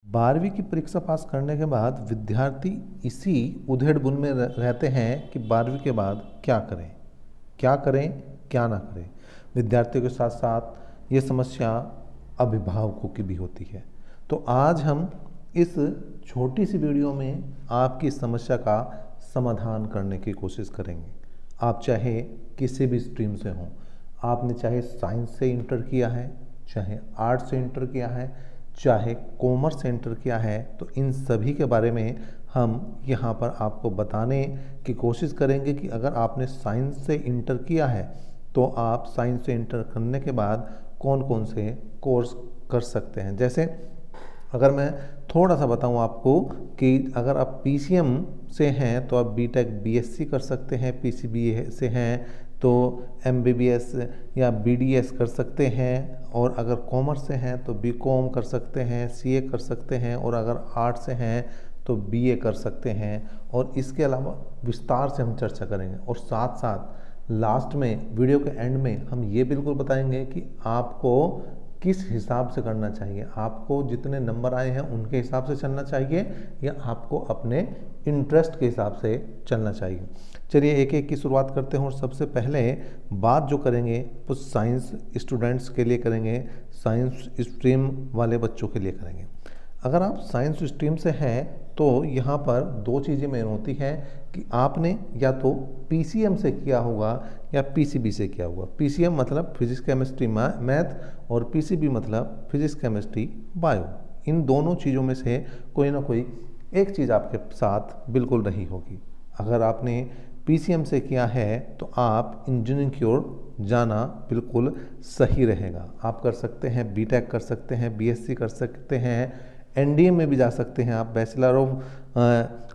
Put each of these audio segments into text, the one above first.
12वीं की परीक्षा पास करने के बाद विद्यार्थी इसी उधेड़-बुन में रहते हैं कि 12वीं के बाद क्या करें, क्या करें, क्या ना करें। विद्यार्थियों के साथ साथ ये समस्या अभिभावकों की भी होती है। तो आज हम इस छोटी सी वीडियो में आपकी इस समस्या का समाधान करने की कोशिश करेंगे। आप चाहे किसी भी स्ट्रीम से हों, आपने चाहे साइंस से इंटर किया है, चाहे आर्ट्स से इंटर किया है, चाहे कॉमर्स से इंटर किया है, तो इन सभी के बारे में हम यहाँ पर आपको बताने की कोशिश करेंगे कि अगर आपने साइंस से इंटर किया है तो आप साइंस से इंटर करने के बाद कौन कौन से कोर्स कर सकते हैं। जैसे अगर मैं थोड़ा सा बताऊं आपको कि अगर आप पीसीएम से हैं तो आप बीटेक बीएससी कर सकते हैं, पीसीबी से हैं तो एमबीबीएस या बीडीएस कर सकते हैं, और अगर कॉमर्स से हैं तो बीकॉम कर सकते हैं, सीए कर सकते हैं, और अगर आर्ट्स से हैं तो बीए कर सकते हैं। और इसके अलावा विस्तार से हम चर्चा करेंगे, और साथ साथ लास्ट में वीडियो के एंड में हम ये बिल्कुल बताएंगे कि आपको किस हिसाब से करना चाहिए, आपको जितने नंबर आए हैं उनके हिसाब से चलना चाहिए या आपको अपने इंटरेस्ट के हिसाब से चलना चाहिए। चलिए एक एक की शुरुआत करते हैं, और सबसे पहले बात जो करेंगे वो साइंस स्टूडेंट्स के लिए करेंगे, साइंस स्ट्रीम वाले बच्चों के लिए करेंगे। अगर आप साइंस स्ट्रीम से हैं तो यहाँ पर दो चीज़ें मेन होती हैं कि आपने या तो पीसीएम से किया होगा या पीसीबी से किया होगा। पीसीएम मतलब फिजिक्स केमिस्ट्री मैथ, और पीसीबी मतलब फिजिक्स केमिस्ट्री बायो। इन दोनों चीज़ों में से कोई ना कोई एक चीज़ आपके साथ बिल्कुल रही होगी। अगर आपने पीसीएम से किया है तो आप इंजीनियरिंग की ओर जाना बिल्कुल सही रहेगा। आप कर सकते हैं बीटेक कर सकते हैं, बीएससी कर सकते हैं, एनडीए में भी जा सकते हैं, आप बैचलर ऑफ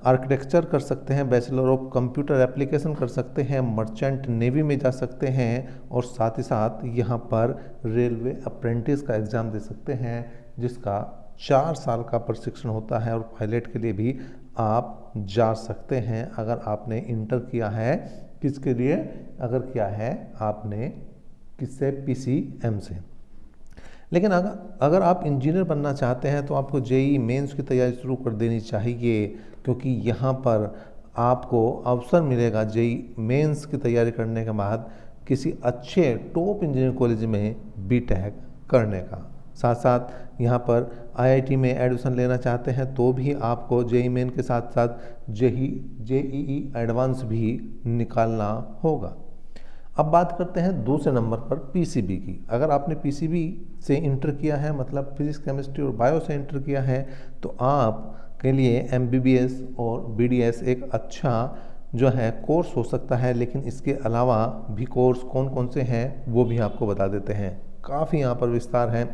आर्किटेक्चर कर सकते हैं, बैचलर ऑफ कंप्यूटर एप्लीकेशन कर सकते हैं, मर्चेंट नेवी में जा सकते हैं, और साथ ही साथ यहाँ पर रेलवे अप्रेंटिस का एग्ज़ाम दे सकते हैं जिसका 4 साल का प्रशिक्षण होता है, और पायलट के लिए भी आप जा सकते हैं अगर आपने इंटर किया है। किसके लिए? अगर किया है आपने किससे? पीसीएम से। लेकिन अगर आप इंजीनियर बनना चाहते हैं तो आपको जेईई मेंस की तैयारी शुरू कर देनी चाहिए, क्योंकि यहाँ पर आपको अवसर मिलेगा जेईई मेंस की तैयारी करने के बाद किसी अच्छे टॉप इंजीनियरिंग कॉलेज में बीटेक करने का। साथ साथ यहाँ पर आईआईटी में एडमिशन लेना चाहते हैं तो भी आपको जेईई मेन के साथ साथ जेईई एडवांस भी निकालना होगा। अब बात करते हैं दूसरे नंबर पर पीसीबी की। अगर आपने पीसीबी से इंटर किया है, मतलब फिजिक्स केमिस्ट्री और बायो से इंटर किया है, तो आप के लिए एमबीबीएस और बीडीएस एक अच्छा जो है कोर्स हो सकता है। लेकिन इसके अलावा भी कोर्स कौन कौन से हैं वो भी आपको बता देते हैं। काफ़ी यहाँ पर विस्तार है।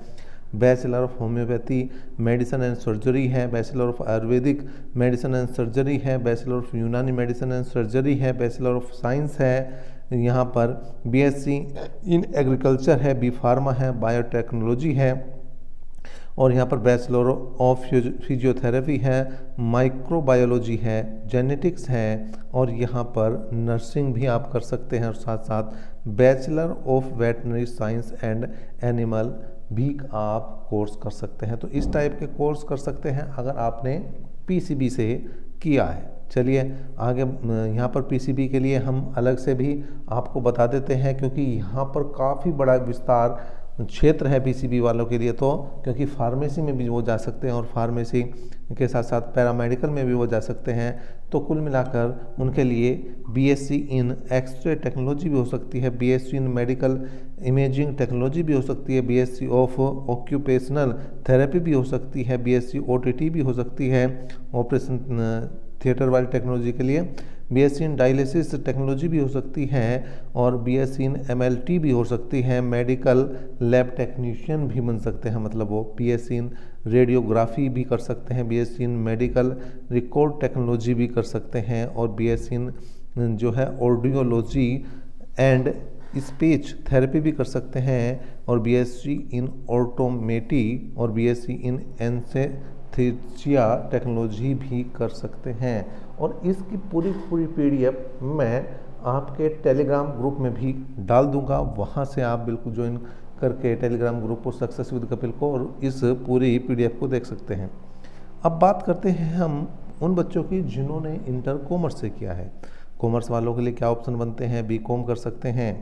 Bachelor of homeopathy medicine and surgery है, bachelor of ayurvedic medicine and surgery है, bachelor of Unani medicine and surgery है, बैचलर ऑफ साइंस है, यहाँ पर बीएससी इन एग्रीकल्चर है, बी फार्मा है, बायोटेक्नोलॉजी है, और यहाँ पर बैचलर ऑफ फिजियोथेरेपी है, माइक्रोबायोलॉजी है, जेनेटिक्स है, और यहाँ पर नर्सिंग भी आप कर सकते हैं, और साथ साथ bachelor of veterinary science and animal भी आप कोर्स कर सकते हैं। तो इस टाइप के कोर्स कर सकते हैं अगर आपने पीसीबी से किया है। चलिए आगे यहाँ पर पीसीबी के लिए हम अलग से भी आपको बता देते हैं, क्योंकि यहाँ पर काफ़ी बड़ा विस्तार क्षेत्र है पीसीबी वालों के लिए। तो क्योंकि फार्मेसी में भी वो जा सकते हैं, और फार्मेसी के साथ साथ पैरामेडिकल में भी वो जा सकते हैं। तो कुल मिलाकर उनके लिए बीएससी इन एक्सरे टेक्नोलॉजी भी हो सकती है, BSc in medical imaging technology भी हो सकती है, बीएससी ऑफ ऑक्यूपेशनल थेरेपी भी हो सकती है, बीएससी ओटीटी भी हो सकती है ऑपरेशन थिएटर वाली टेक्नोलॉजी के लिए, बीएससी इन डायलिसिस टेक्नोलॉजी भी हो सकती है, और बीएससी इन एमएलटी भी हो सकती है, मेडिकल लैब टेक्नीशियन भी बन सकते हैं, मतलब वो बीएससी इन रेडियोग्राफी भी कर सकते हैं, BSc in medical record technology भी कर सकते हैं, और बीएससी इन जो है ऑडियोलॉजी एंड स्पीच थेरेपी भी कर सकते हैं, और बीएससी इन ऑटोमेटी और बीएससी इन एनेस्थीसिया टेक्नोलॉजी भी कर सकते हैं। और इसकी पूरी पीडीएफ मैं आपके टेलीग्राम ग्रुप में भी डाल दूंगा, वहाँ से आप बिल्कुल ज्वाइन करके टेलीग्राम ग्रुप को सक्सेस विद कपिल को और इस पूरी पीडीएफ को देख सकते हैं। अब बात करते हैं हम उन बच्चों की जिन्होंने इंटर कॉमर्स से किया है। कॉमर्स वालों के लिए क्या ऑप्शन बनते हैं? बीकॉम कर सकते हैं,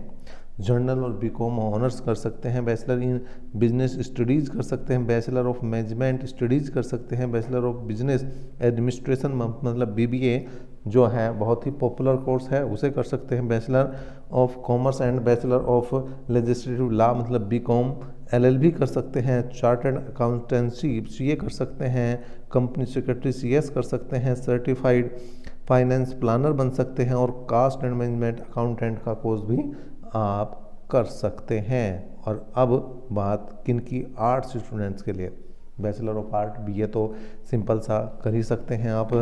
जर्नल और बीकॉम ऑनर्स कर सकते हैं, बैचलर इन बिजनेस स्टडीज़ कर सकते हैं, बैचलर ऑफ मैनेजमेंट स्टडीज़ कर सकते हैं, बैचलर ऑफ बिजनेस एडमिनिस्ट्रेशन मतलब बीबीए जो है बहुत ही पॉपुलर कोर्स है उसे कर सकते हैं, bachelor of commerce and bachelor of legislative law मतलब बीकॉम एलएलबी कर सकते हैं, चार्टर्ड अकाउंटेंसी सीए कर सकते हैं, कंपनी सेक्रेटरी सीएस कर सकते हैं, सर्टिफाइड फाइनेंस प्लानर बन सकते हैं और कास्ट एंड मैनेजमेंट अकाउंटेंट का कोर्स भी आप कर सकते हैं। और अब बात किन की? आर्ट्स स्टूडेंट्स के लिए बैचलर ऑफ आर्ट बीए तो सिंपल सा कर ही सकते हैं आप,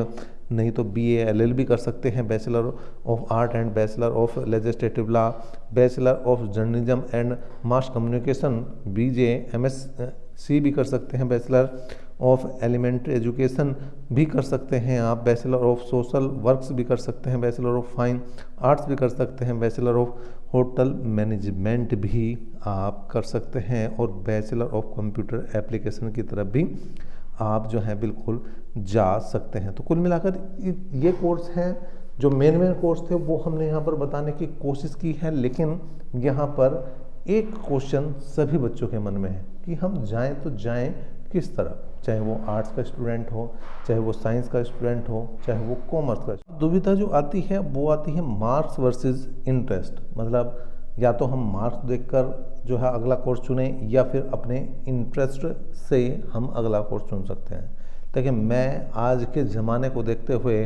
नहीं तो बीए एलएलबी कर सकते हैं, bachelor of art and bachelor of legislative law, bachelor of journalism and mass communication BJ MSc भी कर सकते हैं, बैचलर ऑफ एलिमेंट्री एजुकेशन भी कर सकते हैं आप, बैचलर ऑफ सोशल वर्क्स भी कर सकते हैं, बैचलर ऑफ फाइन आर्ट्स भी कर सकते हैं, बैचलर ऑफ होटल मैनेजमेंट भी आप कर सकते हैं और बैचलर ऑफ कंप्यूटर एप्लीकेशन की तरफ भी आप जो है बिल्कुल जा सकते हैं। तो कुल मिलाकर ये कोर्स हैं जो मेन कोर्स थे वो हमने यहाँ पर बताने की कोशिश की है, लेकिन यहाँ पर एक क्वेश्चन सभी बच्चों के मन में है कि हम जाएं तो जाएं किस तरफ, चाहे वो आर्ट्स का स्टूडेंट हो, चाहे वो साइंस का स्टूडेंट हो, चाहे वो कॉमर्स का। दुविधा जो आती है वो आती है मार्क्स वर्सेस इंटरेस्ट, मतलब या तो हम मार्क्स देखकर जो है अगला कोर्स चुनें या फिर अपने इंटरेस्ट से हम अगला कोर्स चुन सकते हैं। देखिए मैं आज के ज़माने को देखते हुए,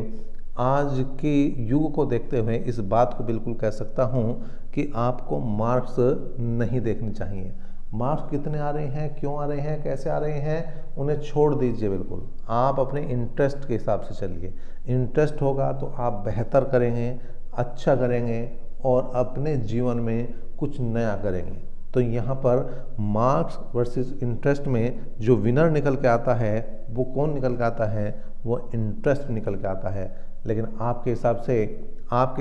आज के युग को देखते हुए इस बात को बिल्कुल कह सकता हूँ कि आपको मार्क्स नहीं देखनी चाहिए। मार्क्स कितने आ रहे हैं, क्यों आ रहे हैं, कैसे आ रहे हैं, उन्हें छोड़ दीजिए। बिल्कुल आप अपने इंटरेस्ट के हिसाब से चलिए। इंटरेस्ट होगा तो आप बेहतर करेंगे, अच्छा करेंगे और अपने जीवन में कुछ नया करेंगे। तो यहाँ पर मार्क्स वर्सेस इंटरेस्ट में जो विनर निकल के आता है वो कौन निकल के आता है? वो इंटरेस्ट निकल के आता है। लेकिन आपके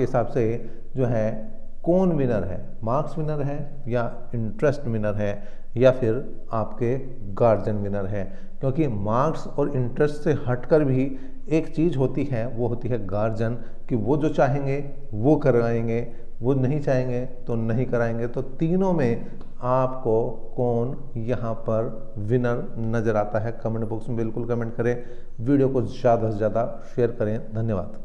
हिसाब से जो है कौन विनर है? मार्क्स विनर है या इंटरेस्ट विनर है या फिर आपके गार्जियन विनर है? क्योंकि मार्क्स और इंटरेस्ट से हटकर भी एक चीज़ होती है, वो होती है गार्जियन, कि वो जो चाहेंगे वो कराएंगे, वो नहीं चाहेंगे तो नहीं कराएंगे। तो तीनों में आपको कौन यहाँ पर विनर नज़र आता है? कमेंट बॉक्स में बिल्कुल कमेंट करें, वीडियो को ज़्यादा से ज़्यादा शेयर करें। धन्यवाद।